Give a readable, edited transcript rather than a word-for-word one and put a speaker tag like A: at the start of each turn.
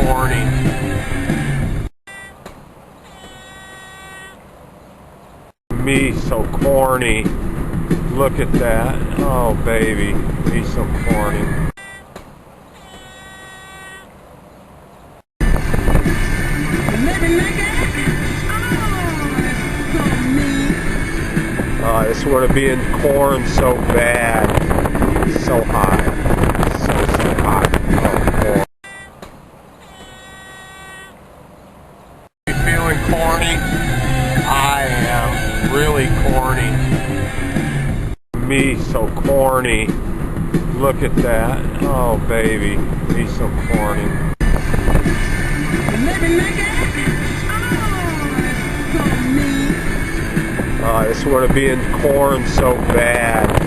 A: corny. Me so corny. Look at that. Oh baby, me so corny. I just want to be in corn so bad. So hot. So hot. Oh, corn. You feeling corny? I am really corny. Me so corny. Look at that. Oh baby, me so corny. I just want to be in corn so bad.